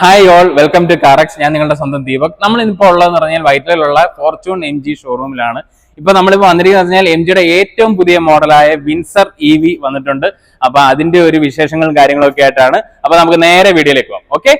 Hi all, welcome to കാറക്സ്. ഞാൻ നിങ്ങളുടെ സ്വന്തം ദീപക്. നമ്മൾ ഇന്നിപ്പോൾ ഉള്ളതെന്ന് പറഞ്ഞാൽ വൈറ്റിലുള്ള ഫോർച്യൂൺ MG ഷോറൂമിലാണ്. ഇപ്പൊ നമ്മളിപ്പോൾ വന്നിരിക്കുന്നത് പറഞ്ഞാൽ MGയുടെ ഏറ്റവും പുതിയ മോഡലായ വിൻസർ EV വന്നിട്ടുണ്ട്. അപ്പൊ അതിന്റെ ഒരു വിശേഷങ്ങളും കാര്യങ്ങളും ഒക്കെ ആയിട്ടാണ്. അപ്പൊ നമുക്ക് നേരെ വീഡിയോയിലേക്ക് പോകാം. Okay,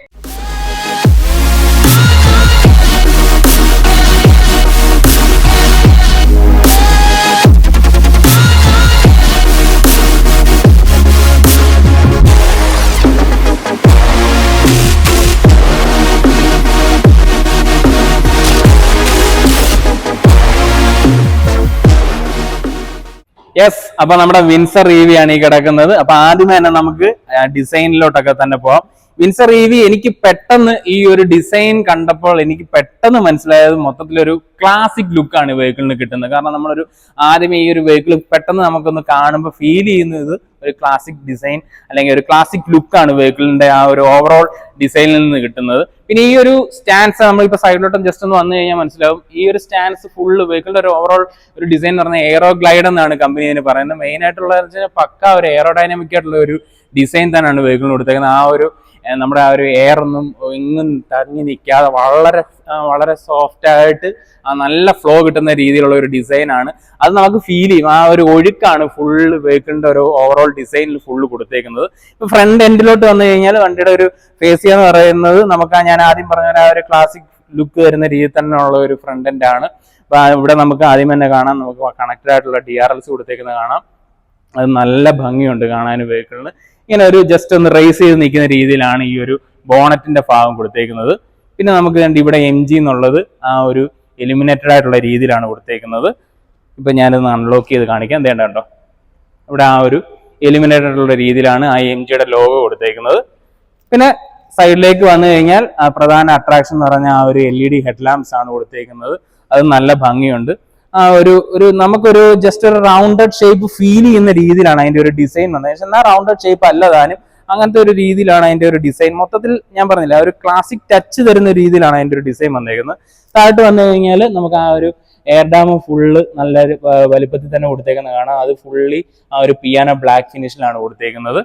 yes. അപ്പൊ നമ്മുടെ വിൻസർ EV ആണ് ഈ കിടക്കുന്നത്. അപ്പൊ ആദ്യമേ തന്നെ നമുക്ക് ഡിസൈനിലോട്ടൊക്കെ തന്നെ പോവാം. വിൻസർ EV എനിക്ക് പെട്ടെന്ന് ഈ ഒരു ഡിസൈൻ കണ്ടപ്പോൾ എനിക്ക് പെട്ടെന്ന് മനസ്സിലായത് മൊത്തത്തിലൊരു ക്ലാസിക് ലുക്കാണ് വെഹിക്കിളിന് കിട്ടുന്നത്. കാരണം നമ്മളൊരു ആദ്യമേ ഈ ഒരു വെഹിക്കിൾ പെട്ടെന്ന് നമുക്കൊന്ന് കാണുമ്പോൾ ഫീൽ ചെയ്യുന്നത് ഒരു ക്ലാസിക് ഡിസൈൻ അല്ലെങ്കിൽ ഒരു ക്ലാസിക് ലുക്കാണ് വെഹിക്കിളിന്റെ ആ ഒരു ഓവറോൾ ഡിസൈനിൽ നിന്ന് കിട്ടുന്നത്. പിന്നെ ഈ ഒരു സ്റ്റാൻസ് നമ്മളിപ്പോ സൈഡിലോട്ടും ജസ്റ്റ് ഒന്ന് വന്നു കഴിഞ്ഞാൽ മനസ്സിലാവും. ഈ ഒരു സ്റ്റാൻസ് ഫുള്ള് വെഹിക്കിളിന്റെ ഒരു ഓവറോൾ ഒരു ഡിസൈൻ എന്ന് പറഞ്ഞാൽ എയറോ ഗ്ലൈഡ് എന്നാണ് കമ്പനി ഇതിന് പറയുന്നത്. മെയിൻ ആയിട്ടുള്ള പക്ക ഒരു എയറോഡൈനാമിക് ആയിട്ടുള്ള ഒരു ഡിസൈൻ തന്നെയാണ് വെഹിക്കിളിന് കൊടുത്തേക്കുന്നത്. ആ ഒരു നമ്മുടെ ആ ഒരു എയർ ഒന്നും എങ്ങും തങ്ങി നിൽക്കാതെ വളരെ വളരെ സോഫ്റ്റ് ആയിട്ട് നല്ല ഫ്ലോ കിട്ടുന്ന രീതിയിലുള്ള ഒരു ഡിസൈനാണ്. അത് നമുക്ക് ഫീൽ ചെയ്യും. ആ ഒരു ഒഴുക്കാണ് ഫുള്ള് വെഹിക്കിളിന്റെ ഒരു ഓവറോൾ ഡിസൈനിൽ ഫുള്ള് കൊടുത്തേക്കുന്നത്. ഇപ്പൊ ഫ്രണ്ട് എൻഡിലോട്ട് വന്നു കഴിഞ്ഞാൽ വണ്ടിയുടെ ഒരു ഫേസിയ എന്ന് പറയുന്നത് നമുക്ക് ഞാൻ ആദ്യം പറഞ്ഞ ആ ഒരു ക്ലാസിക് ലുക്ക് വരുന്ന രീതിയിൽ തന്നെയുള്ള ഒരു ഫ്രണ്ട് എൻഡ് ആണ്. അപ്പൊ ഇവിടെ നമുക്ക് ആദ്യം തന്നെ കാണാം, നമുക്ക് കണക്റ്റഡ് ആയിട്ടുള്ള DRLs കൊടുത്തേക്കുന്നത് കാണാം. അത് നല്ല ഭംഗിയുണ്ട് കാണാൻ വെഹിക്കിളിന്. ഇങ്ങനെ ഒരു ജസ്റ്റ് ഒന്ന് റേസ് ചെയ്ത് നിൽക്കുന്ന രീതിയിലാണ് ഈ ഒരു ബോണറ്റിന്റെ ഭാഗം കൊടുത്തേക്കുന്നത്. പിന്നെ നമുക്ക് കണ്ട് ഇവിടെ MG എന്നുള്ളത് ആ ഒരു എലിമിനേറ്റഡ് ആയിട്ടുള്ള രീതിയിലാണ് കൊടുത്തേക്കുന്നത്. ഇപ്പൊ ഞാനൊന്ന് അൺലോക്ക് ചെയ്ത് കാണിക്കാം. എന്തേണ്ടോ ഇവിടെ ആ ഒരു എലിമിനേറ്റഡ് ആയിട്ടുള്ള രീതിയിലാണ് ആ MGയുടെ ലോഗോ കൊടുത്തേക്കുന്നത്. പിന്നെ സൈഡിലേക്ക് വന്നു കഴിഞ്ഞാൽ ആ പ്രധാന അട്രാക്ഷൻ എന്ന് പറഞ്ഞാൽ ആ ഒരു LED ഹെഡ്ലാമ്പ്സ് ആണ് കൊടുത്തേക്കുന്നത്. അത് നല്ല ഭംഗിയുണ്ട്. ആ ഒരു നമുക്കൊരു ജസ്റ്റ് ഒരു റൗണ്ടഡ് ഷേപ്പ് ഫീൽ ചെയ്യുന്ന രീതിയിലാണ് അതിന്റെ ഒരു ഡിസൈൻ വന്നത്. പക്ഷെ എന്നാൽ റൗണ്ടഡ് ഷേപ്പ് അല്ലതാനും അങ്ങനത്തെ ഒരു രീതിയിലാണ് അതിന്റെ ഒരു ഡിസൈൻ. മൊത്തത്തിൽ ഞാൻ പറഞ്ഞില്ല, ഒരു ക്ലാസിക് ടച്ച് തരുന്ന രീതിയിലാണ് അതിന്റെ ഒരു ഡിസൈൻ വന്നേക്കുന്നത്. താഴോട്ട് വന്നു കഴിഞ്ഞാൽ നമുക്ക് ആ ഒരു എയർ ഡാം ഫുള്ള് നല്ലൊരു വലിപ്പത്തിൽ തന്നെ കൊടുത്തേക്കുന്നത് കാണാം. അത് ഫുള്ളി ആ ഒരു പിയാനോ ബ്ലാക്ക് ഫിനിഷിലാണ് കൊടുത്തേക്കുന്നത്.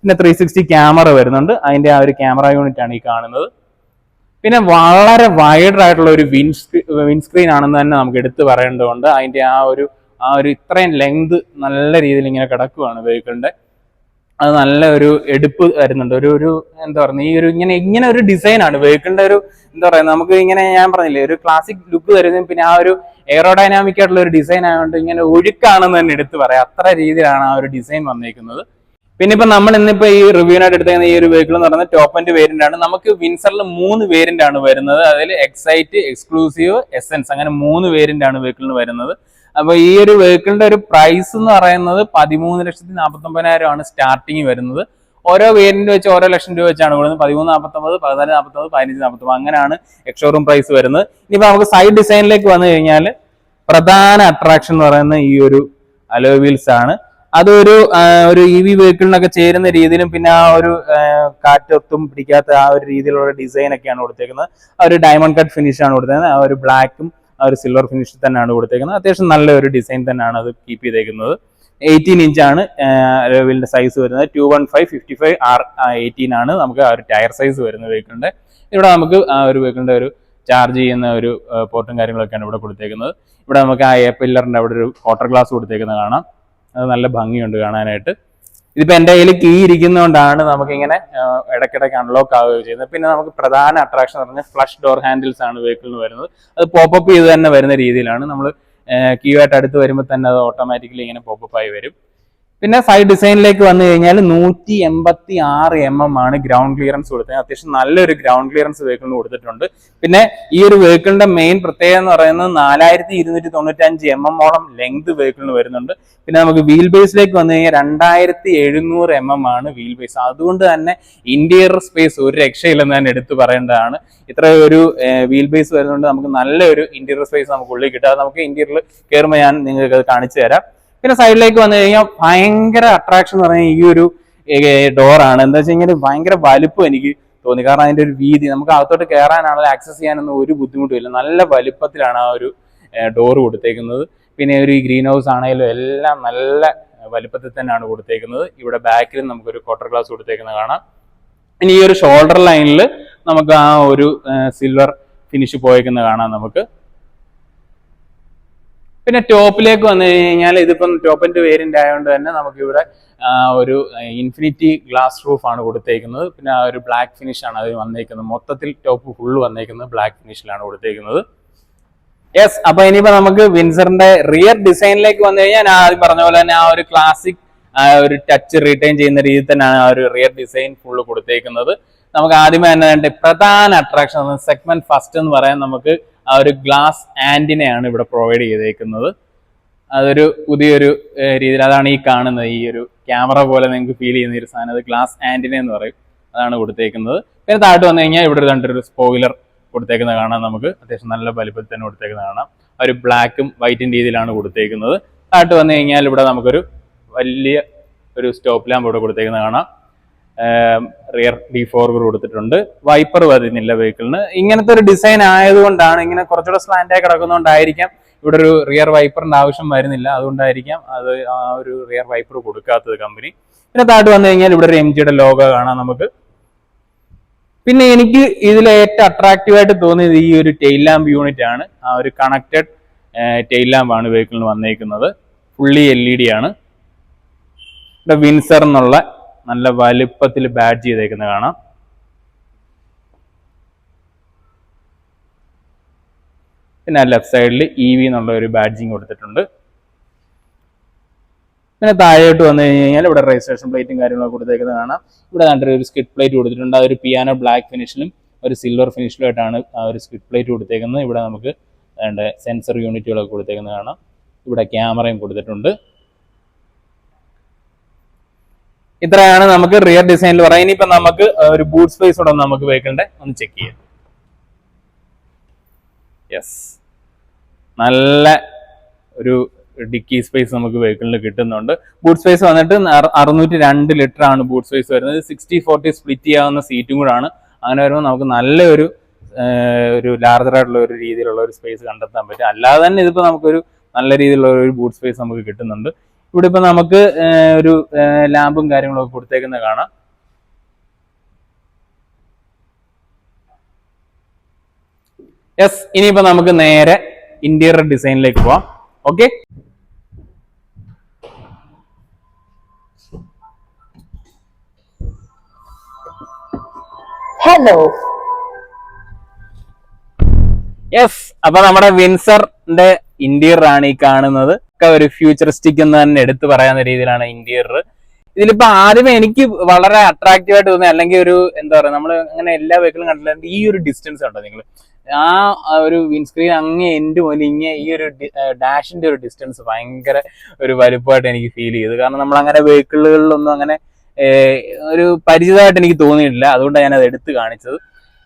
പിന്നെ 360 ക്യാമറ വരുന്നുണ്ട്. അതിന്റെ ആ ഒരു ക്യാമറ യൂണിറ്റ് ആണ് ഈ കാണുന്നത്. പിന്നെ വളരെ വൈഡ് ആയിട്ടുള്ള ഒരു വിൻസ്ക്രീൻ ആണെന്ന് തന്നെ നമുക്ക് എടുത്ത് പറയേണ്ടതുണ്ട്. അതിന്റെ ആ ഒരു ഇത്രയും ലെങ്ത് നല്ല രീതിയിൽ ഇങ്ങനെ കിടക്കുകയാണ് വെഹിക്കിളിന്റെ. അത് നല്ല ഒരു എടുപ്പ് വരുന്നുണ്ട്. ഒരു എന്താ പറയുക, ഈ ഒരു ഇങ്ങനെ ഒരു ഡിസൈനാണ് വെഹിക്കിളിന്റെ ഒരു എന്താ പറയുക, നമുക്ക് ഇങ്ങനെ ഞാൻ പറഞ്ഞില്ലേ ഒരു ക്ലാസിക് ലുക്ക് തരുന്നത്. പിന്നെ ആ ഒരു എയറോഡൈനാമിക് ആയിട്ടുള്ള ഒരു ഡിസൈൻ ആയതുകൊണ്ട് ഇങ്ങനെ ഒഴുക്കാണെന്ന് തന്നെ എടുത്ത് പറയാം. അത്ര രീതിയിലാണ് ആ ഒരു ഡിസൈൻ വന്നേക്കുന്നത്. പിന്നെ ഇപ്പൊ നമ്മൾ ഇന്നിപ്പോ ഈ റിവ്യൂനായിട്ട് എടുത്തേക്കുന്ന ഈ ഒരു വെഹിക്കിൾ എന്ന് പറയുന്നത് ടോപ്പ് എൻഡ് വേരിയന്റ് ആണ്. നമുക്ക് വിൻസറിൽ 3 വേരിയന്റ് ആണ് വരുന്നത്. അതിൽ എക്സൈറ്റ്, എക്സ്ക്ലൂസീവ്, എസെൻസ്, അങ്ങനെ 3 വേരിയന്റ് ആണ് വെഹിക്കിളിന് വരുന്നത്. അപ്പൊ ഈ ഒരു വെഹിക്കിളിന്റെ ഒരു പ്രൈസ് എന്ന് പറയുന്നത് 13,49,000 ആണ് സ്റ്റാർട്ടിങ് വരുന്നത്. ഓരോ വേരിയന്റ് വെച്ച് ഓരോ ലക്ഷം രൂപ വെച്ചാണ് കൊടുക്കുന്നത്. 13,49,000, 14,49,000, 15,49,000 അങ്ങനെയാണ് എക്സ്ഷോറൂം പ്രൈസ് വരുന്നത്. ഇനിയിപ്പോ നമുക്ക് സൈഡ് ഡിസൈനിലേക്ക് വന്നു കഴിഞ്ഞാൽ പ്രധാന അട്രാക്ഷൻ എന്ന് പറയുന്നത് ഈ ഒരു അലോയ് വീൽസ് ആണ്. അതൊരു EV വെഹിക്കിളിനൊക്കെ ചേരുന്ന രീതിയിലും പിന്നെ ആ ഒരു കാറ്റൊത്തും പിടിക്കാത്ത ആ ഒരു രീതിയിലുള്ള ഡിസൈൻ ഒക്കെയാണ് കൊടുത്തേക്കുന്നത്. ആ ഒരു ഡയമണ്ട് കട്ട് ഫിനിഷ് ആണ് കൊടുത്തേക്കുന്നത്. ആ ഒരു ബ്ലാക്കും ആ ഒരു സിൽവർ ഫിനിഷ് തന്നെയാണ് കൊടുത്തേക്കുന്നത്. അത്യാവശ്യം നല്ലൊരു ഡിസൈൻ തന്നെയാണ് അത് കീപ്പ് ചെയ്തേക്കുന്നത്. 18 ഇഞ്ചാണ് വീലിന്റെ സൈസ് വരുന്നത്. 215/55R18 ആണ് നമുക്ക് ആ ഒരു ടയർ സൈസ് വരുന്ന വെഹിക്കിളിന്റെ. ഇവിടെ നമുക്ക് ആ ഒരു വെഹിക്കിളിന്റെ ഒരു ചാർജ് ചെയ്യുന്ന ഒരു പോർട്ടും കാര്യങ്ങളൊക്കെയാണ് ഇവിടെ കൊടുത്തേക്കുന്നത്. ഇവിടെ നമുക്ക് ആ പില്ലറിന്റെ അവിടെ ഒരു ക്വാർട്ടർ ഗ്ലാസ് കൊടുത്തേക്കുന്നത് കാണാം. അത് നല്ല ഭംഗിയുണ്ട് കാണാനായിട്ട്. ഇതിപ്പോ എൻ്റെ കയ്യിൽ കീ ഇരിക്കുന്നതുകൊണ്ടാണ് നമുക്കിങ്ങനെ ഇടയ്ക്കിടയ്ക്ക് അൺലോക്ക് ആവുകയും ചെയ്യുന്നത്. പിന്നെ നമുക്ക് പ്രധാന അട്രാക്ഷൻ എന്ന് പറഞ്ഞാൽ ഫ്ലഷ് ഡോർ ഹാൻഡിൽസ് ആണ് വെഹിക്കിളിന് വരുന്നത്. അത് പോപ്പപ്പ് ചെയ്ത് തന്നെ വരുന്ന രീതിയിലാണ്. നമ്മൾ കീയായിട്ട് അടുത്ത് വരുമ്പോൾ തന്നെ അത് ഓട്ടോമാറ്റിക്കലി ഇങ്ങനെ പോപ്പപ്പ് ആയി വരും. പിന്നെ സൈഡ് ഡിസൈനിലേക്ക് വന്നു കഴിഞ്ഞാൽ 186 mm ആണ് ഗ്രൗണ്ട് ക്ലിയറൻസ് കൊടുത്തത്. അത്യാവശ്യം നല്ലൊരു ഗ്രൗണ്ട് ക്ലിയറൻസ് വെഹിക്കിളിന് കൊടുത്തിട്ടുണ്ട്. പിന്നെ ഈ ഒരു വെഹിക്കിളിന്റെ മെയിൻ പ്രത്യേകത എന്ന് പറയുന്നത് 4295 mm ലെങ്ത് വെഹിക്കിളിന് വരുന്നുണ്ട്. പിന്നെ നമുക്ക് വീൽ ബേസിലേക്ക് വന്നു കഴിഞ്ഞാൽ 2700 mm ആണ് വീൽ ബേസ്. അതുകൊണ്ട് തന്നെ ഇന്റീരിയർ സ്പേസ് ഒരു രക്ഷയില്ലെന്ന് തന്നെ എടുത്തു പറയേണ്ടതാണ്. ഇത്ര ഒരു വീൽ ബേസ് വരുന്നുണ്ട്. നമുക്ക് നല്ലൊരു ഇന്റീരിയർ സ്പേസ് നമുക്ക് ഉള്ളിൽ കിട്ടും. അത് നമുക്ക് ഇന്റീരിയറിൽ കയറുമ്പോൾ ഞാൻ നിങ്ങൾക്ക് അത് കാണിച്ചു തരാം. പിന്നെ സൈഡിലേക്ക് വന്നു കഴിഞ്ഞാൽ ഭയങ്കര അട്രാക്ഷൻ എന്ന് പറഞ്ഞാൽ ഈ ഒരു ഡോറാണ്. എന്താ വെച്ച് കഴിഞ്ഞാൽ ഭയങ്കര വലുപ്പം എനിക്ക് തോന്നി. കാരണം അതിന്റെ ഒരു വീതി നമുക്ക് അകത്തോട്ട് കയറാനാണെങ്കിലും ആക്സസ് ചെയ്യാനൊന്നും ഒരു ബുദ്ധിമുട്ടുമില്ല. നല്ല വലുപ്പത്തിലാണ് ആ ഒരു ഡോർ കൊടുത്തേക്കുന്നത്. പിന്നെ ഒരു ഗ്രീൻ ഹൗസ് ആണെങ്കിലും എല്ലാം നല്ല വലുപ്പത്തിൽ തന്നെയാണ് കൊടുത്തേക്കുന്നത്. ഇവിടെ ബാക്കിൽ നമുക്കൊരു ക്വാർട്ടർ ഗ്ലാസ് കൊടുത്തേക്കുന്നത് കാണാം. ഇനി ഈ ഒരു ഷോൾഡർ ലൈനിൽ നമുക്ക് ആ ഒരു സിൽവർ ഫിനിഷ് പോയേക്കുന്നത് കാണാം നമുക്ക്. പിന്നെ ടോപ്പിലേക്ക് വന്നു കഴിഞ്ഞാൽ ഇതിപ്പം ടോപ്പിന്റെ വേരിയന്റ് ആയതുകൊണ്ട് തന്നെ നമുക്ക് ഇവിടെ ഒരു ഇൻഫിനിറ്റി ഗ്ലാസ് റൂഫ് ആണ് കൊടുത്തേക്കുന്നത്. പിന്നെ ആ ഒരു ബ്ലാക്ക് ഫിനിഷ് ആണ് അത് വന്നേക്കുന്നത്. മൊത്തത്തിൽ ടോപ്പ് ഫുള്ള് വന്നേക്കുന്നത് ബ്ലാക്ക് ഫിനിഷിലാണ് കൊടുത്തേക്കുന്നത്. യെസ്, അപ്പൊ ഇനിയിപ്പോ നമുക്ക് വിൻസറിന്റെ റിയർ ഡിസൈനിലേക്ക് വന്നു കഴിഞ്ഞാൽ ഞാൻ ആദ്യം പറഞ്ഞ പോലെ തന്നെ ആ ഒരു ക്ലാസിക് ഒരു ടച്ച് റീറ്റെയിൻ ചെയ്യുന്ന രീതിയിൽ തന്നെയാണ് ആ ഒരു റിയർ ഡിസൈൻ ഫുള്ള് കൊടുത്തേക്കുന്നത്. നമുക്ക് ആദ്യമേ തന്നെ പ്രധാന അട്രാക്ഷൻ സെഗ്മെന്റ് ഫസ്റ്റ് എന്ന് പറയാൻ നമുക്ക് ആ ഒരു ഗ്ലാസ് ആന്റിനയാണ് ഇവിടെ പ്രൊവൈഡ് ചെയ്തേക്കുന്നത്. അതൊരു പുതിയൊരു രീതിയിൽ, അതാണ് ഈ കാണുന്നത്, ഈ ഒരു ക്യാമറ പോലെ നിങ്ങൾക്ക് ഫീൽ ചെയ്യുന്ന ഒരു സാധനം, അത് ഗ്ലാസ് ആന്റിന എന്ന് പറയും, അതാണ് കൊടുത്തേക്കുന്നത്. പിന്നെ താഴോട്ട് വന്നു കഴിഞ്ഞാൽ ഇവിടെ കണ്ടൊരു സ്പോയിലർ കൊടുത്തേക്കുന്നത് കാണാം നമുക്ക്. അത്യാവശ്യം നല്ല വലിപ്പത്തിൽ തന്നെ കൊടുത്തേക്കുന്നത് കാണാം. ഒരു ബ്ലാക്കും വൈറ്റും രീതിയിലാണ് കൊടുത്തേക്കുന്നത്. താഴോട്ട് വന്നു കഴിഞ്ഞാൽ ഇവിടെ നമുക്കൊരു വലിയ ഒരു സ്റ്റോപ്പ് ലാമ്പ് ഇവിടെ കൊടുത്തേക്കുന്നത് കാണാം. റിയർ ഡിഫോർഗർ കൊടുത്തിട്ടുണ്ട്. വൈപ്പർ വരുന്നില്ല വെഹിക്കിളിന്. ഇങ്ങനത്തെ ഒരു ഡിസൈൻ ആയതുകൊണ്ടാണ്, ഇങ്ങനെ കുറച്ചുകൂടെ സ്ലാൻഡായി കിടക്കുന്നതുകൊണ്ടായിരിക്കാം ഇവിടെ ഒരു റിയർ വൈപ്പറിന്റെ ആവശ്യം വരുന്നില്ല. അതുകൊണ്ടായിരിക്കാം അത് ആ ഒരു റിയർ വൈപ്പർ കൊടുക്കാത്തത് കമ്പനി. പിന്നെ താഴോട്ട് വന്നു കഴിഞ്ഞാൽ ഇവിടെ ഒരു MGയുടെ ലോഗോ കാണാം നമുക്ക്. പിന്നെ എനിക്ക് ഇതിൽ ഏറ്റവും അട്രാക്റ്റീവ് ആയിട്ട് തോന്നിയത് ഈ ഒരു ടെയിൽ ലാമ്പ് യൂണിറ്റ് ആണ്. ആ ഒരു കണക്റ്റഡ് ടെയിൽ ലാമ്പ് ആണ് വെഹിക്കിളിന് വന്നേക്കുന്നത്. ഫുള്ളി LED ആണ്. ഇവിടെ വിൻസർ എന്നുള്ള നല്ല വലുപ്പത്തിൽ ബാഡ്ജ് ചെയ്തേക്കുന്നത് കാണാം. പിന്നെ ലെഫ്റ്റ് സൈഡിൽ EV എന്നുള്ള ഒരു ബാഡ്ജിങ് കൊടുത്തിട്ടുണ്ട്. പിന്നെ താഴോട്ട് വന്നു കഴിഞ്ഞാൽ ഇവിടെ രജിസ്ട്രേഷൻ പ്ലേറ്റും കാര്യങ്ങളൊക്കെ കൊടുത്തേക്കുന്നത് കാണാം. ഇവിടെ കണ്ടൊരു ഒരു സ്കിഡ് പ്ലേറ്റ് കൊടുത്തിട്ടുണ്ട്. ആ ഒരു പിയാനോ ബ്ലാക്ക് ഫിനിഷിലും ഒരു സിൽവർ ഫിനിഷിലുമായിട്ടാണ് ആ ഒരു സ്കിഡ് പ്ലേറ്റ് കൊടുത്തേക്കുന്നത്. ഇവിടെ നമുക്ക് സെൻസർ യൂണിറ്റുകളൊക്കെ കൊടുത്തേക്കുന്നത് കാണാം. ഇവിടെ ക്യാമറയും കൊടുത്തിട്ടുണ്ട്. ഇത്രയാണ് നമുക്ക് റിയർ ഡിസൈനിൽ പറയാം. ഇനിയിപ്പോ നമുക്ക് ഒരു ബൂട്ട് സ്പേസ് കൂടെ നമുക്ക് വെഹിക്കിളിന്റെ ഒന്ന് ചെക്ക് ചെയ്യാം. യെസ്, നല്ല ഒരു ഡിക്കി സ്പേസ് നമുക്ക് വെഹിക്കിളിൽ കിട്ടുന്നുണ്ട്. ബൂട്ട് സ്പേസ് വന്നിട്ട് 602 ലിറ്റർ ആണ് ബൂട്ട് സ്പേസ് വരുന്നത്. 60-40 സ്പ്ലിറ്റ് ചെയ്യാവുന്ന സീറ്റും കൂടെ ആണ്. അങ്ങനെ വരുമ്പോൾ നമുക്ക് നല്ലൊരു ഒരു ലാർജർ ആയിട്ടുള്ള ഒരു രീതിയിലുള്ള ഒരു സ്പേസ് കണ്ടെത്താൻ പറ്റും. അല്ലാതെ തന്നെ ഇതിപ്പോ നമുക്കൊരു നല്ല രീതിയിലുള്ള ഒരു ബൂട്ട് സ്പേസ് നമുക്ക് കിട്ടുന്നുണ്ട്. ഇവിടെ ഇപ്പൊ നമുക്ക് ഒരു ലാമ്പും കാര്യങ്ങളൊക്കെ കൊടുത്തേക്കുന്നത് കാണാം. യെസ്, ഇനിയിപ്പോ നമുക്ക് നേരെ ഇന്റീരിയർ ഡിസൈനിലേക്ക് പോവാം. Okay, hello. യെസ്, അപ്പൊ നമ്മുടെ വിൻസറിന്റെ ഇന്റീരിയർ ആണ് ഈ കാണുന്നത്. ഒക്കെ ഒരു ഫ്യൂച്ചറിസ്റ്റിക് എന്ന് തന്നെ എടുത്തു പറയാവുന്ന രീതിയിലാണ് ഇന്റീരിയർ. ഇതിലിപ്പോ ആദ്യമേ എനിക്ക് വളരെ അട്രാക്റ്റീവ് ആയിട്ട് തോന്നി, അല്ലെങ്കിൽ ഒരു എന്താ പറയാ, നമ്മൾ അങ്ങനെ എല്ലാ വെഹിക്കിളും കണ്ടില്ല, ഈ ഒരു ഡിസ്റ്റൻസ് ഉണ്ടോ നിങ്ങൾ, ആ ഒരു വിൻസ്ക്രീൻ അങ്ങേ എൻഡ് പോലെ ഇങ്ങനെ ഈ ഒരു ഡാഷിന്റെ ഒരു ഡിസ്റ്റൻസ് ഭയങ്കര ഒരു വലുപ്പമായിട്ട് എനിക്ക് ഫീൽ ചെയ്തു. കാരണം നമ്മൾ അങ്ങനെ വെഹിക്കിളുകളിലൊന്നും അങ്ങനെ ഒരു പരിചിതമായിട്ട് എനിക്ക് തോന്നിയിട്ടില്ല. അതുകൊണ്ടാണ് ഞാൻ അത് എടുത്ത് കാണിച്ചത്.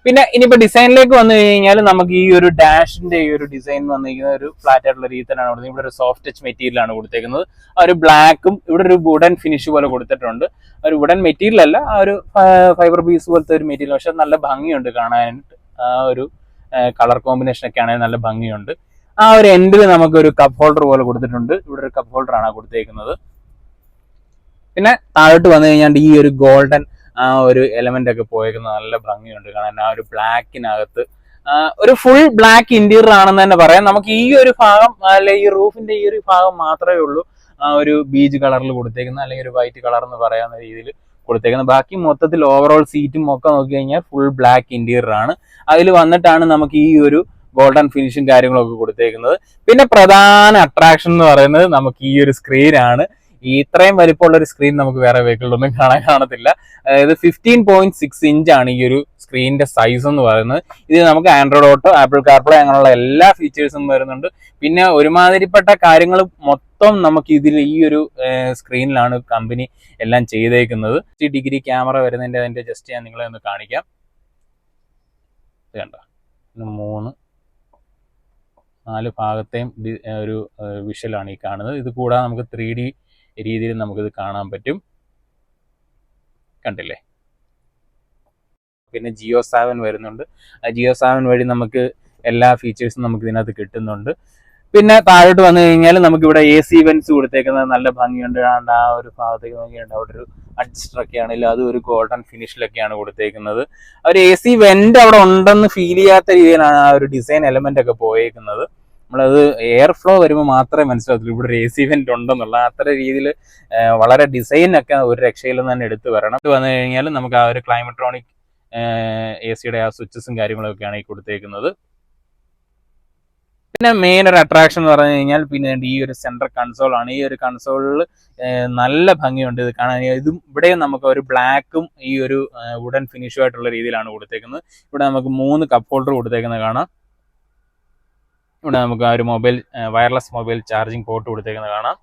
പിന്നെ ഇനിയിപ്പോ ഡിസൈനിലേക്ക് വന്നു കഴിഞ്ഞാൽ നമുക്ക് ഈ ഒരു ഡാഷിന്റെ ഈ ഒരു ഡിസൈൻ വന്നിരിക്കുന്ന ഒരു ഫ്ലാറ്റ് ആയിട്ടുള്ള രീതി തന്നെയാണ് കൊടുത്തത്. ഇവിടെ ഒരു സോഫ്റ്റ് ടച്ച് മെറ്റീരിയൽ ആണ് കൊടുത്തേക്കുന്നത്. ആ ഒരു ബ്ലാക്കും ഇവിടെ ഒരു വുഡൻ ഫിനിഷ് പോലെ കൊടുത്തിട്ടുണ്ട്. ഒരു വുഡൻ മെറ്റീരിയൽ അല്ല, ആ ഒരു ഫൈബർ പീസ് പോലത്തെ ഒരു മെറ്റീരിയൽ. പക്ഷെ നല്ല ഭംഗിയുണ്ട് കാണാനായിട്ട്. ആ ഒരു കളർ കോമ്പിനേഷൻ ഒക്കെ ആണെങ്കിൽ നല്ല ഭംഗിയുണ്ട്. ആ ഒരു എൻഡിൽ നമുക്കൊരു കപ്പ് ഹോൾഡർ പോലെ കൊടുത്തിട്ടുണ്ട്. ഇവിടെ ഒരു കപ്പ് ഹോൾഡർ ആണ് കൊടുത്തേക്കുന്നത്. പിന്നെ താഴോട്ട് വന്നു കഴിഞ്ഞാൽ ഈ ഒരു ഗോൾഡൻ ആ ഒരു എലമെന്റ് ഒക്കെ പോയേക്കുന്നത് നല്ല ഭംഗിയുണ്ട് കാണാൻ. ആ ഒരു ബ്ലാക്കിനകത്ത് ഒരു ഫുൾ ബ്ലാക്ക് ഇന്റീരിയർ ആണെന്ന് തന്നെ പറയാം. നമുക്ക് ഈ ഒരു ഭാഗം അല്ലെ ഈ റൂഫിന്റെ ഈ ഒരു ഭാഗം മാത്രമേ ഉള്ളൂ ആ ഒരു ബീച്ച് കളറിൽ കൊടുത്തേക്കുന്നത്, അല്ലെങ്കിൽ ഒരു വൈറ്റ് കളർ എന്ന് പറയാവുന്ന രീതിയിൽ കൊടുത്തേക്കുന്നത്. ബാക്കി മൊത്തത്തിൽ ഓവറോൾ സീറ്റും ഒക്കെ നോക്കി കഴിഞ്ഞാൽ ഫുൾ ബ്ലാക്ക് ഇന്റീരിയർ ആണ്. അതിൽ വന്നിട്ടാണ് നമുക്ക് ഈ ഒരു ഗോൾഡൻ ഫിനിഷും കാര്യങ്ങളൊക്കെ കൊടുത്തേക്കുന്നത്. പിന്നെ പ്രധാന അട്രാക്ഷൻ എന്ന് പറയുന്നത് നമുക്ക് ഈ ഒരു സ്ക്രീനാണ്. ഈ ഇത്രയും വലിപ്പമുള്ള ഒരു സ്ക്രീൻ നമുക്ക് വേറെ വെഹിക്കിളിലൊന്നും കാണത്തില്ല. അതായത് 15.6 ഇഞ്ചാണ് ഈ ഒരു സ്ക്രീനിന്റെ സൈസ് എന്ന് പറയുന്നത്. ഇത് നമുക്ക് ആൻഡ്രോയിഡ് ഓട്ടോ, ആപ്പിൾ കാർപ്ലേ അങ്ങനെയുള്ള എല്ലാ ഫീച്ചേഴ്സും വരുന്നുണ്ട്. പിന്നെ ഒരുമാതിരിപ്പെട്ട കാര്യങ്ങൾ മൊത്തം നമുക്ക് ഇതിൽ ഈ ഒരു സ്ക്രീനിലാണ് കമ്പനി എല്ലാം ചെയ്തേക്കുന്നത്. 60 ഡിഗ്രി ക്യാമറ വരുന്നതിന്റെ അതിന്റെ ജസ്റ്റ് ഞാൻ നിങ്ങളെ ഒന്ന് കാണിക്കാം. കണ്ടോ, 4 ഭാഗത്തെയും ഒരു വിഷ്വലാണ് ഈ കാണുന്നത്. ഇത് കൂടാതെ നമുക്ക് 3D രീതിയിൽ നമുക്കിത് കാണാൻ പറ്റും. കണ്ടില്ലേ? പിന്നെ ജിയോ 7 വരുന്നുണ്ട്. ആ ജിയോ 7 വഴി നമുക്ക് എല്ലാ ഫീച്ചേഴ്സും നമുക്ക് ഇതിനകത്ത് കിട്ടുന്നുണ്ട്. പിന്നെ താഴോട്ട് വന്നു കഴിഞ്ഞാൽ നമുക്ക് ഇവിടെ AC വെന്റ്സ് കൊടുത്തേക്കുന്നത് നല്ല ഭംഗിയുണ്ട്. ആ ഒരു ഭാഗത്തേക്ക് നോക്കിയുണ്ട് അവിടെ ഒരു അഡ്ജസ്റ്റർ ഒക്കെ ആണെങ്കിലും അതും ഒരു ഗോൾഡൻ ഫിനിഷിലൊക്കെയാണ് കൊടുത്തേക്കുന്നത്. ഒരു AC വെന്റ് അവിടെ ഉണ്ടെന്ന് ഫീൽ ചെയ്യാത്ത രീതിയിലാണ് ആ ഒരു ഡിസൈൻ എലമെന്റ് ഒക്കെ പോയേക്കുന്നത്. നമ്മളത് എയർ ഫ്ലോ വരുമ്പോൾ മാത്രമേ മനസ്സിലാകത്തുള്ളൂ ഇവിടെ ഒരു AC വെന്റ് ഉണ്ടെന്നുള്ള അത്ര രീതിയിൽ വളരെ ഡിസൈനൊക്കെ ഒരു രക്ഷയിലെന്ന് തന്നെ എടുത്തു വരണം. ഇത് വന്നു കഴിഞ്ഞാൽ നമുക്ക് ആ ഒരു ക്ലൈമട്രോണിക് AC-യുടെ ആ സ്വിച്ചസും കാര്യങ്ങളൊക്കെയാണ് ഈ കൊടുത്തേക്കുന്നത്. പിന്നെ മെയിൻ ഒരു അട്രാക്ഷൻ എന്ന് പറഞ്ഞു കഴിഞ്ഞാൽ പിന്നെ ഈ ഒരു സെൻട്രൽ കൺസോൾ ആണ്. ഈ ഒരു കൺസോളിൽ നല്ല ഭംഗിയുണ്ട് ഇത് കാണാൻ. ഇതും ഇവിടെയും നമുക്ക് ഒരു ബ്ലാക്കും ഈ ഒരു വുഡൻ ഫിനിഷും ആയിട്ടുള്ള രീതിയിലാണ് കൊടുത്തേക്കുന്നത്. ഇവിടെ നമുക്ക് 3 കപ്പ് ഹോൾഡർ കൊടുത്തേക്കുന്നത് കാണാം. ഇവിടെ നമുക്ക് ആ ഒരു വയർലെസ് മൊബൈൽ ചാർജിങ് പോർട്ട് കൊടുത്തേക്കുന്നത് കാണാം.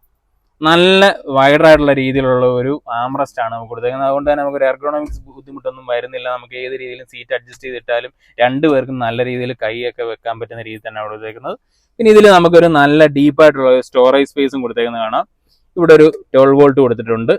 നല്ല വൈഡായിട്ടുള്ള രീതിയിലുള്ള ഒരു ആംറസ്റ്റ് ആണ് നമുക്ക് കൊടുത്തേക്കുന്നത്. അതുകൊണ്ട് തന്നെ നമുക്ക് ഒരു എർഗോണോമിക്സ് ബുദ്ധിമുട്ടൊന്നും വരുന്നില്ല. നമുക്ക് ഏത് രീതിയിലും സീറ്റ് അഡ്ജസ്റ്റ് ചെയ്തിട്ടാലും രണ്ടുപേർക്കും നല്ല രീതിയിൽ കൈയൊക്കെ വെക്കാൻ പറ്റുന്ന രീതിയിൽ തന്നെയാണ് കൊടുത്തേക്കുന്നത്. പിന്നെ ഇതിൽ നമുക്കൊരു നല്ല ഡീപ്പായിട്ടുള്ള സ്റ്റോറേജ് സ്പേസും കൊടുത്തേക്കുന്നത് കാണാം. ഇവിടെ ഒരു 12 വോൾട്ട് കൊടുത്തിട്ടുണ്ട്.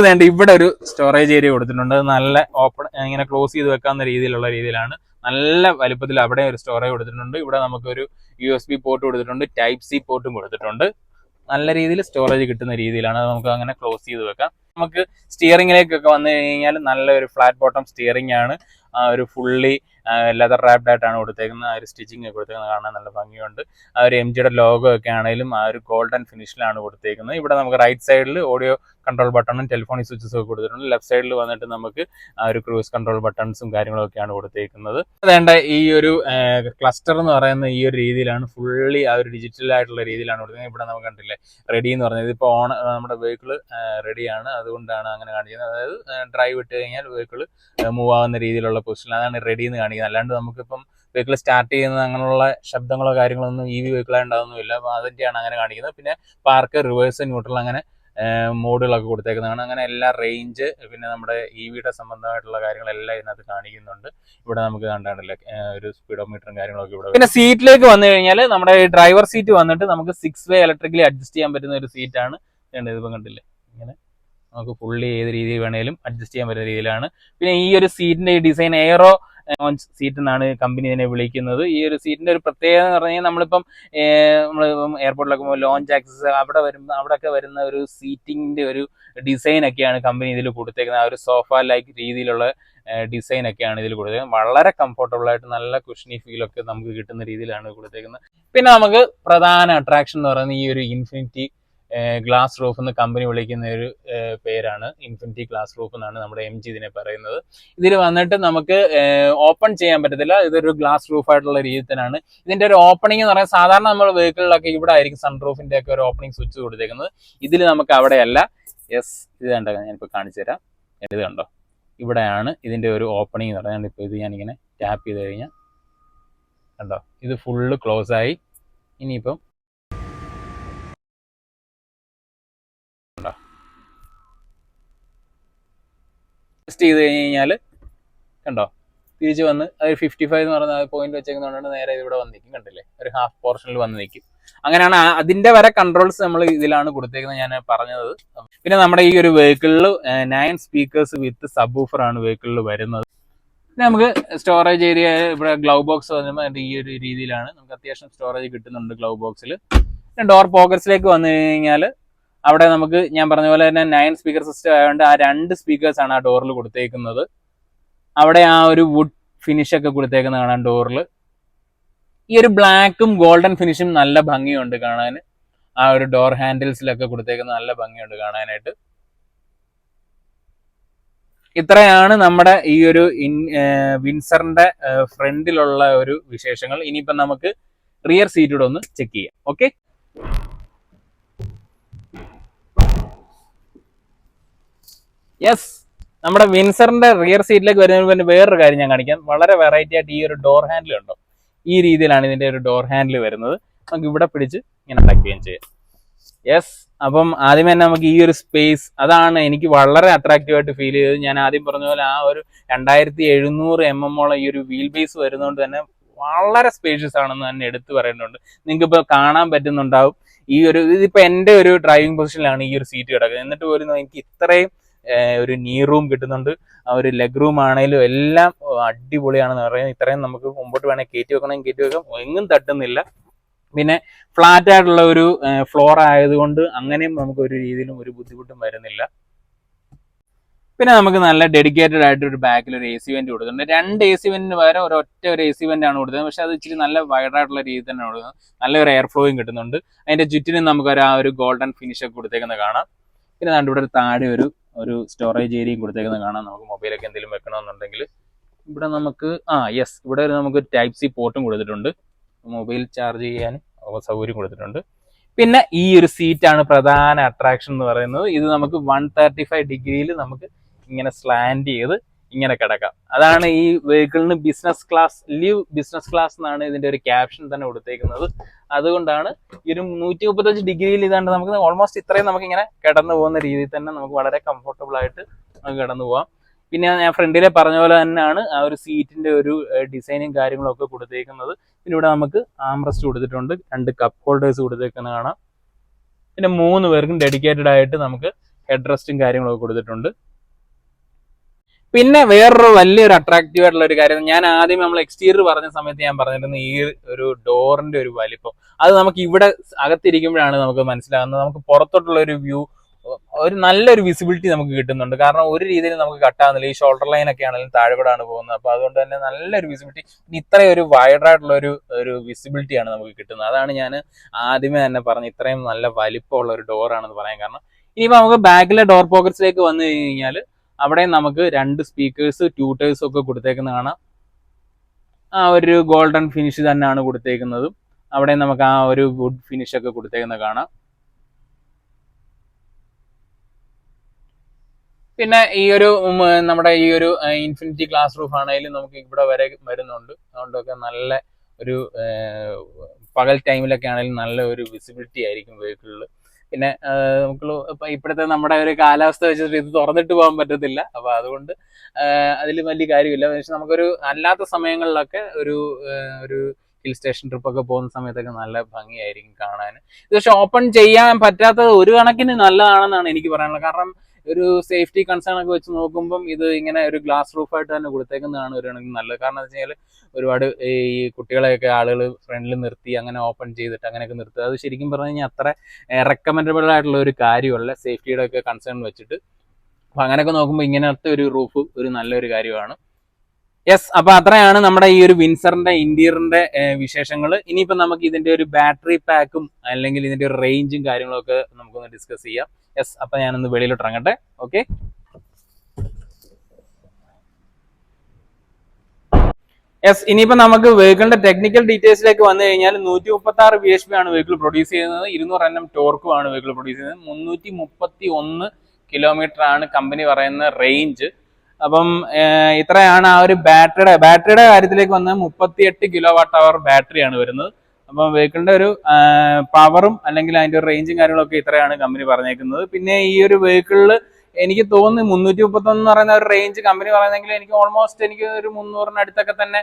വേണ്ട ഇവിടെ ഒരു സ്റ്റോറേജ് ഏരിയ കൊടുത്തിട്ടുണ്ട്. നല്ല ഓപ്പൺ ഇങ്ങനെ ക്ലോസ് ചെയ്ത് വെക്കാവുന്ന രീതിയിലാണ്. നല്ല വലുപ്പത്തിൽ അവിടെ ഒരു സ്റ്റോറേജ് കൊടുത്തിട്ടുണ്ട്. ഇവിടെ നമുക്കൊരു USB പോർട്ട് കൊടുത്തിട്ടുണ്ട്, Type-C പോർട്ടും കൊടുത്തിട്ടുണ്ട്. നല്ല രീതിയിൽ സ്റ്റോറേജ് കിട്ടുന്ന രീതിയിലാണ്. അത് നമുക്ക് അങ്ങനെ ക്ലോസ് ചെയ്ത് വെക്കാം. നമുക്ക് സ്റ്റിയറിംഗിലേക്കൊക്കെ വന്നു കഴിഞ്ഞാൽ നല്ലൊരു ഫ്ലാറ്റ് ബോട്ടം സ്റ്റിയറിംഗ് ആണ്. ഒരു ഫുള്ളി ലെതർ റാപ്ഡ് ആയിട്ടാണ് കൊടുത്തേക്കുന്നത്. ആ ഒരു സ്റ്റിച്ചിങ് ഒക്കെ കൊടുത്തേക്കുന്നത് കാണാൻ നല്ല ഭംഗിയുണ്ട്. ആ ഒരു MG-യുടെ ലോഗോ ഒക്കെ ആണെങ്കിലും ആ ഒരു ഗോൾഡൻ ഫിനിഷിലാണ് കൊടുത്തേക്കുന്നത്. ഇവിടെ നമുക്ക് റൈറ്റ് സൈഡിൽ ഓഡിയോ കൺട്രോൾ ബട്ടണും ടെലിഫോണിക് സ്വിച്ചസും ഒക്കെ കൊടുത്തിട്ടുണ്ട്. ലെഫ്റ്റ് സൈഡിൽ വന്നിട്ട് നമുക്ക് ആ ഒരു ക്രൂസ് കൺട്രോൾ ബട്ടൺസും കാര്യങ്ങളൊക്കെയാണ് കൊടുത്തേക്കുന്നത്. അതേണ്ട ഈ ഒരു ക്ലസ്റ്റർ എന്ന് പറയുന്ന ഈ ഒരു രീതിയിലാണ് ഫുള്ളി ആ ഒരു ഡിജിറ്റൽ ആയിട്ടുള്ള രീതിയിലാണ് കൊടുക്കുന്നത്. ഇവിടെ നമുക്ക് കണ്ടില്ലേ റെഡി എന്ന് പറഞ്ഞത്. ഇപ്പോൾ നമ്മുടെ വെഹിക്കിൾ റെഡിയാണ്, അതുകൊണ്ടാണ് അങ്ങനെ കാണിക്കുന്നത്. അതായത് ഡ്രൈവ് ഇട്ട് കഴിഞ്ഞാൽ വെഹിക്കിൾ മൂവ് ആവുന്ന രീതിയിലുള്ള പൊസിഷൻ, അതാണ് റെഡി എന്ന് കാണിക്കുന്നത്. അല്ലാണ്ട് നമുക്കിപ്പം വെഹിക്കിൾ സ്റ്റാർട്ട് ചെയ്യുന്നത് അങ്ങനെയുള്ള ശബ്ദങ്ങളോ കാര്യങ്ങളൊന്നും EV വെഹിക്കിളായിട്ടുണ്ടാകുന്നില്ല. അപ്പോൾ അതിൻ്റെയാണ് അങ്ങനെ കാണിക്കുന്നത്. പിന്നെ പാർക്ക്, റിവേഴ്സ്, ന്യൂട്രൽ അങ്ങനെ മോഡുകളൊക്കെ കൊടുത്തേക്കുന്നതാണ്. അങ്ങനെ എല്ലാ റേഞ്ച് പിന്നെ നമ്മുടെ EV-യുടെ സംബന്ധമായിട്ടുള്ള കാര്യങ്ങളെല്ലാം ഇതിനകത്ത് കാണിക്കുന്നുണ്ട്. ഇവിടെ നമുക്ക് കണ്ടാണ്ടല്ലേ ഒരു സ്പീഡോമീറ്ററും കാര്യങ്ങളൊക്കെ ഇവിടെ. പിന്നെ സീറ്റിലേക്ക് വന്നു കഴിഞ്ഞാൽ നമ്മുടെ ഡ്രൈവർ സീറ്റ് വന്നിട്ട് നമുക്ക് 6 വേ ഇലക്ട്രിക്കലി അഡ്ജസ്റ്റ് ചെയ്യാൻ പറ്റുന്ന ഒരു സീറ്റാണ്. ഇതിപ്പം കണ്ടില്ലേ ഇങ്ങനെ നമുക്ക് ഫുള്ളി ഏത് രീതിയിൽ വേണേലും അഡ്ജസ്റ്റ് ചെയ്യാൻ പറ്റുന്ന രീതിയിലാണ്. പിന്നെ ഈ ഒരു സീറ്റിന്റെ ഈ ഡിസൈൻ എയറോ ലോഞ്ച് സീറ്റ് എന്നാണ് കമ്പനി ഇതിനെ വിളിക്കുന്നത്. ഈ ഒരു സീറ്റിന്റെ ഒരു പ്രത്യേകത എന്ന് പറഞ്ഞു കഴിഞ്ഞാൽ നമ്മളിപ്പം എയർപോർട്ടിലൊക്കെ പോകുമ്പോൾ ലോഞ്ച് ആക്സസ് അവിടെയൊക്കെ വരുന്ന ഒരു സീറ്റിംഗിന്റെ ഒരു ഡിസൈൻ ഒക്കെയാണ് കമ്പനി ഇതിൽ കൊടുത്തേക്കുന്നത്. ആ ഒരു സോഫ ലൈക്ക് രീതിയിലുള്ള ഡിസൈൻ ഒക്കെയാണ് ഇതിൽ കൊടുത്തേക്കുന്നത്. വളരെ കംഫർട്ടബിൾ ആയിട്ട് നല്ല കുഷനി ഫീലൊക്കെ നമുക്ക് കിട്ടുന്ന രീതിയിലാണ് കൊടുത്തേക്കുന്നത്. പിന്നെ നമുക്ക് പ്രധാന അട്രാക്ഷൻ എന്ന് പറയുന്നത് ഈ ഒരു ഇൻഫിനിറ്റി ഗ്ലാസ് റൂഫ് എന്ന് കമ്പനി വിളിക്കുന്ന ഒരു പേരാണ്. ഇൻഫിനിറ്റി ഗ്ലാസ് റൂഫ് എന്നാണ് നമ്മുടെ MG ഇതിനെ പറയുന്നത്. ഇതിൽ വന്നിട്ട് നമുക്ക് ഓപ്പൺ ചെയ്യാൻ പറ്റത്തില്ല. ഇതൊരു ഗ്ലാസ് റൂഫ് ആയിട്ടുള്ള രീതി തന്നെയാണ്. ഇതിന്റെ ഒരു ഓപ്പണിംഗ് എന്ന് പറയുന്നത് സാധാരണ നമ്മൾ വെഹിക്കിളിലൊക്കെ ഇവിടെ ആയിരിക്കും സൺറൂഫിന്റെ ഒക്കെ ഒരു ഓപ്പണിംഗ് സ്വിച്ച് കൊടുത്തേക്കുന്നത്. ഇതിൽ നമുക്ക് അവിടെയല്ല. യെസ്, ഇത് കണ്ടോ, ഞാനിപ്പോൾ കാണിച്ചു തരാം. ഇത് കണ്ടോ, ഇവിടെയാണ് ഇതിന്റെ ഒരു ഓപ്പണിംഗ് എന്ന് പറയുന്നത്. ഇപ്പോൾ ഇത് ഞാനിങ്ങനെ ടാപ്പ് ചെയ്ത് കഴിഞ്ഞാൽ കണ്ടോ, ഇത് ഫുള്ള് ക്ലോസ് ആയി. ഇനിയിപ്പം ചെയ്ത് കഴിഞ്ഞാൽ കണ്ടോ തിരിച്ച് വന്ന് അത് 55 എന്ന് പറയുന്ന പോയിന്റ് വെച്ചേക്കുന്നതുകൊണ്ടാണ് നേരെ ഇവിടെ വന്ന് നിൽക്കും. കണ്ടില്ലേ, ഒരു ഹാഫ് പോർഷനിൽ വന്ന് നിൽക്കും. അങ്ങനെയാണ് അതിന്റെ വരെ കൺട്രോൾസ് നമ്മൾ ഇതിലാണ് കൊടുത്തേക്കുന്നത്, ഞാൻ പറഞ്ഞത്. പിന്നെ നമ്മുടെ ഈ ഒരു വെഹിക്കിളിൽ 9 സ്പീക്കേഴ്സ് വിത്ത് സബ് ഊഫർ ആണ് വെഹിക്കിളിൽ വരുന്നത്. പിന്നെ നമുക്ക് സ്റ്റോറേജ് ഏരിയ ഇവിടെ ഗ്ലൗ ബോക്സ് വരുമ്പോൾ ഈ ഒരു രീതിയിലാണ് നമുക്ക് അത്യാവശ്യം സ്റ്റോറേജ് കിട്ടുന്നുണ്ട് ഗ്ലൗ ബോക്സിൽ. പിന്നെ ഡോർ പോക്കറ്റ്സിലേക്ക് വന്നു കഴിഞ്ഞാൽ അവിടെ നമുക്ക് ഞാൻ പറഞ്ഞ പോലെ തന്നെ 9 സ്പീക്കർ സിസ്റ്റം ആയതുകൊണ്ട് ആ 2 സ്പീക്കേഴ്സ് ആണ് ആ ഡോറിൽ കൊടുത്തേക്കുന്നത്. അവിടെ ആ ഒരു വുഡ് ഫിനിഷ് ഒക്കെ കൊടുത്തേക്കുന്നത് കാണാൻ ഡോറിൽ. ഈ ഒരു ബ്ലാക്കും ഗോൾഡൻ ഫിനിഷും നല്ല ഭംഗിയുണ്ട് കാണാൻ. ആ ഒരു ഡോർ ഹാൻഡിൽസിലൊക്കെ കൊടുത്തേക്കുന്നത് നല്ല ഭംഗിയുണ്ട് കാണാനായിട്ട്. ഇത്രയാണ് നമ്മുടെ ഈ ഒരു വിൻസറിന്റെ ഫ്രണ്ടിലുള്ള ഒരു വിശേഷങ്ങൾ. ഇനിയിപ്പം നമുക്ക് റിയർ സീറ്റൂടെ ഒന്ന് ചെക്ക് ചെയ്യാം. ഓക്കെ, യെസ്, നമ്മുടെ വിൻസറിന്റെ റിയർ സീറ്റിലേക്ക് വരുന്നതിന് പിന്നെ വേറൊരു കാര്യം ഞാൻ കാണിക്കാം. വളരെ വെറൈറ്റി ആയിട്ട് ഈ ഒരു ഡോർ ഹാൻഡിൽ ഉണ്ടോ, ഈ രീതിയിലാണ് ഇതിന്റെ ഒരു ഡോർ ഹാൻഡിൽ വരുന്നത്. നമുക്ക് ഇവിടെ പിടിച്ച് ഇങ്ങനെ ടക്ക് ചെയ്യുകയും ചെയ്യാം. യെസ്, അപ്പം ആദ്യമേ തന്നെ നമുക്ക് ഈ ഒരു സ്പേസ് അതാണ് എനിക്ക് വളരെ അട്രാക്റ്റീവ് ആയിട്ട് ഫീൽ ചെയ്തത്. ഞാൻ ആദ്യം പറഞ്ഞ പോലെ ആ ഒരു 2700 mm ഈ ഒരു വീൽ ബേസ് വരുന്നതുകൊണ്ട് തന്നെ വളരെ സ്പേഷ്യസ് ആണെന്ന് തന്നെ എടുത്തു പറയുന്നുണ്ട്. നിങ്ങൾക്ക് ഇപ്പോൾ കാണാൻ പറ്റുന്നുണ്ടാവും. ഈ ഒരു ഇതിപ്പോ എന്റെ ഒരു ഡ്രൈവിംഗ് പൊസിഷനിലാണ് ഈ ഒരു സീറ്റ് കിടക്കുന്നത്. എന്നിട്ട് പോലും എനിക്ക് ഇത്രയും ഒരു നീ റൂം കിട്ടുന്നുണ്ട്. ആ ഒരു ലെഗ് റൂം ആണെങ്കിലും എല്ലാം അടിപൊളിയാണെന്ന് പറയുന്നത്. ഇത്രയും നമുക്ക് മുമ്പോട്ട് വേണമെങ്കിൽ കയറ്റി വെക്കണം, കയറ്റി വെക്കാം, എങ്ങും തട്ടുന്നില്ല. പിന്നെ ഫ്ലാറ്റ് ആയിട്ടുള്ള ഒരു ഫ്ലോർ ആയതുകൊണ്ട് അങ്ങനെയും നമുക്ക് ഒരു രീതിയിലും ഒരു ബുദ്ധിമുട്ടും വരുന്നില്ല. പിന്നെ നമുക്ക് നല്ല ഡെഡിക്കേറ്റഡ് ആയിട്ട് ഒരു ബാക്കിൽ ഒരു AC വെന്റ് കൊടുക്കുന്നുണ്ട്. 2 AC വെന്റിന് പകരം ഒരു AC വെന്റ് ആണ് കൊടുത്തത്. പക്ഷെ അത് ഇച്ചിരി നല്ല വൈഡായിട്ടുള്ള രീതിയിൽ തന്നെ കൊടുക്കുന്നത്. നല്ലൊരു എയർ ഫ്ലോയും കിട്ടുന്നുണ്ട്. അതിന്റെ ചുറ്റിനും നമുക്ക് ഒരു ഗോൾഡൻ ഫിനിഷ് ഒക്കെ കൊടുത്തേക്കുന്നത് കാണാം. പിന്നെ ഇവിടെ ഒരു താഴെ ഒരു സ്റ്റോറേജ് ഏരിയയും കൊടുത്തേക്കുന്നത് കാണാം. നമുക്ക് മൊബൈലൊക്കെ എന്തെങ്കിലും വെക്കണമെന്നുണ്ടെങ്കിൽ ഇവിടെ നമുക്ക് ഇവിടെ നമുക്ക് Type-C പോർട്ടും കൊടുത്തിട്ടുണ്ട്. മൊബൈൽ ചാർജ് ചെയ്യാനും സൗകര്യം കൊടുത്തിട്ടുണ്ട്. പിന്നെ ഈ ഒരു സീറ്റാണ് പ്രധാന അട്രാക്ഷൻ എന്ന് പറയുന്നത്. ഇത് നമുക്ക് 135 ഡിഗ്രിയിൽ നമുക്ക് ഇങ്ങനെ സ്ലാൻഡ് ചെയ്ത് ഇങ്ങനെ കിടക്കാം. അതാണ് ഈ വെഹിക്കിളിന് ലിവ് ബിസിനസ് ക്ലാസ് എന്നാണ് ഇതിന്റെ ഒരു ക്യാപ്ഷൻ തന്നെ കൊടുത്തേക്കുന്നത്. അതുകൊണ്ടാണ് ഈ ഒരു 135 ഡിഗ്രിയിൽ ഇതാണ്ട് നമുക്ക് ഓൾമോസ്റ്റ് ഇത്രയും നമുക്ക് ഇങ്ങനെ കിടന്നു പോകുന്ന രീതിയിൽ തന്നെ നമുക്ക് വളരെ കംഫർട്ടബിൾ ആയിട്ട് നമുക്ക് കിടന്നു പോകാം. പിന്നെ ഞാൻ ഫ്രണ്ടിലെ പറഞ്ഞ പോലെ തന്നെയാണ് ആ ഒരു സീറ്റിന്റെ ഒരു ഡിസൈനും കാര്യങ്ങളും ഒക്കെ കൊടുത്തേക്കുന്നത്. പിന്നെ ഇവിടെ നമുക്ക് ആംറസ്റ്റ് കൊടുത്തിട്ടുണ്ട്, 2 കപ്പ് ഹോൾഡേഴ്സ് കൊടുത്തേക്കുന്നത് കാണാം. പിന്നെ 3 പേർക്കും ഡെഡിക്കേറ്റഡ് ആയിട്ട് നമുക്ക് ഹെഡ് റെസ്റ്റും കാര്യങ്ങളൊക്കെ കൊടുത്തിട്ടുണ്ട്. പിന്നെ വേറൊരു വലിയൊരു അട്രാക്റ്റീവ് ആയിട്ടുള്ള ഒരു കാര്യം, ഞാൻ ആദ്യം നമ്മൾ എക്സ്റ്റീരിയർ പറഞ്ഞ സമയത്ത് ഞാൻ പറഞ്ഞിരുന്ന ഈ ഒരു ഡോറിന്റെ ഒരു വലിപ്പം, അത് നമുക്ക് ഇവിടെ അകത്തിരിക്കുമ്പോഴാണ് നമുക്ക് മനസ്സിലാകുന്നത്. നമുക്ക് പുറത്തോട്ടുള്ള ഒരു വ്യൂ, ഒരു നല്ലൊരു വിസിബിലിറ്റി നമുക്ക് കിട്ടുന്നുണ്ട്. കാരണം ഒരു രീതിയിൽ നമുക്ക് കട്ടാകുന്നില്ല. ഈ ഷോൾഡർ ലൈൻ ഒക്കെ ആണെങ്കിലും താഴെ കൂടാണ് പോകുന്നത്. അപ്പൊ അതുകൊണ്ട് തന്നെ നല്ലൊരു വിസിബിലിറ്റി, ഇത്രയും ഒരു വൈഡായിട്ടുള്ള ഒരു വിസിബിലിറ്റിയാണ് നമുക്ക് കിട്ടുന്നത്. അതാണ് ഞാൻ ആദ്യമേ തന്നെ പറഞ്ഞത് ഇത്രയും നല്ല വലിപ്പമുള്ള ഒരു ഡോറാണെന്ന് പറയാൻ കാരണം. ഇനിയിപ്പോൾ നമുക്ക് ബാക്കിലെ ഡോർ പോക്കറ്റ്സിലേക്ക് വന്നു കഴിഞ്ഞാൽ അവിടെ നമുക്ക് 2 സ്പീക്കേഴ്സ്, ട്യൂട്ടേഴ്സ് ഒക്കെ കൊടുത്തേക്കുന്ന കാണാം. ആ ഒരു ഗോൾഡൻ ഫിനിഷ് തന്നെയാണ് കൊടുത്തേക്കുന്നത്. അവിടെ നമുക്ക് ആ ഒരു വുഡ് ഫിനിഷ് ഒക്കെ കൊടുത്തേക്കുന്ന കാണാം. പിന്നെ ഈ ഒരു നമ്മുടെ ഈ ഒരു ഇൻഫിനിറ്റി ഗ്ലാസ് റൂഫ് ആണെങ്കിലും നമുക്ക് ഇവിടെ വരെ വരുന്നുണ്ട്. അതുകൊണ്ടൊക്കെ നല്ല ഒരു പകൽ ടൈമിലൊക്കെ ആണെങ്കിലും നല്ല ഒരു വിസിബിലിറ്റി ആയിരിക്കും വെഹിക്കിളിൽ. പിന്നെ നമുക്ക് ഇപ്പോഴത്തെ നമ്മുടെ ഒരു കാലാവസ്ഥ വെച്ചിട്ട് ഇത് തുറന്നിട്ട് പോകാൻ പറ്റത്തില്ല. അപ്പൊ അതുകൊണ്ട് അതിൽ വലിയ കാര്യമില്ല. പക്ഷെ നമുക്കൊരു അല്ലാത്ത സമയങ്ങളിലൊക്കെ ഒരു ഹിൽ സ്റ്റേഷൻ ട്രിപ്പ് ഒക്കെ പോകുന്ന സമയത്തൊക്കെ നല്ല ഭംഗിയായിരിക്കും കാണാൻ. ഇത് പക്ഷെ ഓപ്പൺ ചെയ്യാൻ പറ്റാത്തത് ഒരു കണക്കിന് നല്ലതാണെന്നാണ് എനിക്ക് പറയാനുള്ളത്. കാരണം ഒരു സേഫ്റ്റി കൺസേൺ ഒക്കെ വെച്ച് നോക്കുമ്പം ഇത് ഇങ്ങനെ ഒരു ഗ്ലാസ് റൂഫായിട്ട് തന്നെ കൊടുത്തേക്കുന്നതാണ് ഒരു കണക്കിന് നല്ലത്. കാരണം എന്താ വെച്ച് കഴിഞ്ഞാൽ ഒരുപാട് ഈ കുട്ടികളെയൊക്കെ ആളുകൾ ഫ്രണ്ടിൽ നിർത്തി അങ്ങനെ ഓപ്പൺ ചെയ്തിട്ട് അങ്ങനെയൊക്കെ നിർത്തുക, അത് ശരിക്കും പറഞ്ഞു കഴിഞ്ഞാൽ അത്ര റെക്കമെൻഡബിൾ ആയിട്ടുള്ള ഒരു കാര്യമല്ല സേഫ്റ്റിയുടെ ഒക്കെ കൺസേൺ വെച്ചിട്ട്. അപ്പൊ അങ്ങനെയൊക്കെ നോക്കുമ്പോൾ ഇങ്ങനത്തെ ഒരു റൂഫ് ഒരു നല്ലൊരു കാര്യമാണ്. യെസ്, അപ്പൊ അത്രയാണ് നമ്മുടെ ഈ ഒരു വിൻസറിന്റെ ഇന്റീരിയറിന്റെ വിശേഷങ്ങൾ. ഇനിയിപ്പോ നമുക്ക് ഇതിന്റെ ഒരു ബാറ്ററി പാക്കും അല്ലെങ്കിൽ ഇതിന്റെ ഒരു റേഞ്ചും കാര്യങ്ങളും ഒക്കെ നമുക്കൊന്ന് ഡിസ്കസ് ചെയ്യാം. യെസ്, അപ്പൊ ഞാനൊന്ന് വെളിയിലോട്ട് ഇറങ്ങട്ടെ. ഓക്കെ, യെസ്, ഇനിയിപ്പോ നമുക്ക് വെഹിക്കിളിന്റെ ടെക്നിക്കൽ ഡീറ്റെയിൽസിലേക്ക് വന്നു കഴിഞ്ഞാൽ 136 bhp ആണ് വെഹിക്കിൾ പ്രൊഡ്യൂസ് ചെയ്യുന്നത്. 200 Nm ടോർക്കും ആണ് വെഹിക്കിൾ പ്രൊഡ്യൂസ് ചെയ്യുന്നത്. 331 കിലോമീറ്റർ ആണ് കമ്പനി പറയുന്ന റേഞ്ച്. അപ്പം ഇത്രയാണ് ആ ഒരു ബാറ്ററിയുടെ കാര്യത്തിലേക്ക് വന്നത്. 38 kWh ബാറ്ററിയാണ് വരുന്നത്. അപ്പം വെഹിക്കിളിന്റെ ഒരു പവറും അല്ലെങ്കിൽ അതിന്റെ ഒരു റേഞ്ചും കാര്യങ്ങളൊക്കെ ഇത്രയാണ് കമ്പനി പറഞ്ഞേക്കുന്നത്. പിന്നെ ഈ ഒരു വെഹിക്കിളിൽ എനിക്ക് തോന്നുന്നു 331 എന്ന് പറയുന്ന ഒരു റേഞ്ച് കമ്പനി പറയുന്നെങ്കിൽ എനിക്ക് ഓൾമോസ്റ്റ് എനിക്ക് ഒരു 300 അടുത്തൊക്കെ തന്നെ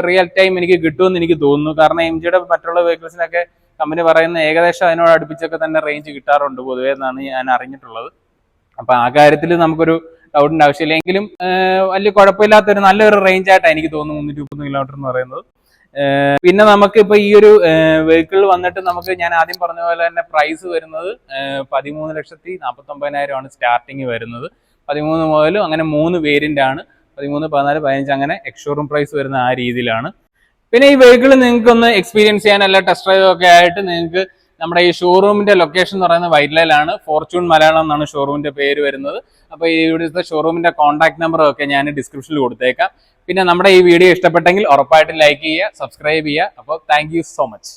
റിയൽ ടൈം എനിക്ക് കിട്ടുമെന്ന് എനിക്ക് തോന്നുന്നു. കാരണം MGയുടെ മറ്റുള്ള വെഹിക്കിൾസിനൊക്കെ കമ്പനി പറയുന്ന ഏകദേശം അതിനോട് അടുപ്പിച്ചൊക്കെ തന്നെ റേഞ്ച് കിട്ടാറുണ്ട് പൊതുവേ എന്നാണ് ഞാൻ അറിഞ്ഞിട്ടുള്ളത്. അപ്പൊ ആ കാര്യത്തിൽ നമുക്കൊരു ഡൗട്ടിന്റെ ആവശ്യമില്ല. എങ്കിലും വലിയ കുഴപ്പമില്ലാത്തൊരു നല്ലൊരു റേഞ്ച് ആയിട്ടാണ് എനിക്ക് തോന്നുന്നു 330 കിലോമീറ്റർ എന്ന് പറയുന്നത്. പിന്നെ നമുക്ക് ഇപ്പൊ ഈ ഒരു വെഹിക്കിൾ വന്നിട്ട് നമുക്ക് ഞാൻ ആദ്യം പറഞ്ഞ പോലെ തന്നെ പ്രൈസ് വരുന്നത് 13,49,000 ആണ് സ്റ്റാർട്ടിങ് വരുന്നത്. 13 മുതൽ അങ്ങനെ 3 വേരിയന്റ് ആണ്. 13, 14, 15 അങ്ങനെ എക്സ്ഷോറൂം പ്രൈസ് വരുന്ന ആ രീതിയിലാണ്. പിന്നെ ഈ വെഹിക്കിൾ നിങ്ങൾക്ക് ഒന്ന് എക്സ്പീരിയൻസ് ചെയ്യാൻ അല്ല ടെസ്റ്റ് ഡ്രൈവ് ഒക്കെ ആയിട്ട് നിങ്ങൾക്ക് നമ്മുടെ ഈ ഷോറൂമിന്റെ ലൊക്കേഷൻ എന്ന് പറയുന്നത് വൈറ്റ്ലയിലാണ്. ഫോർച്യൂൺ മലയാളം എന്നാണ് ഷോറൂമിന്റെ പേര് വരുന്നത്. അപ്പോൾ ഈ ഇവിടുത്തെ ഷോറൂമിന്റെ കോൺടാക്ട് നമ്പറും ഒക്കെ ഞാൻ ഡിസ്ക്രിപ്ഷനിൽ കൊടുത്തേക്കാം. പിന്നെ നമ്മുടെ ഈ വീഡിയോ ഇഷ്ടപ്പെട്ടെങ്കിൽ ഉറപ്പായിട്ടും ലൈക്ക് ചെയ്യുക, സബ്സ്ക്രൈബ് ചെയ്യുക. അപ്പോൾ താങ്ക് യു സോ മച്ച്.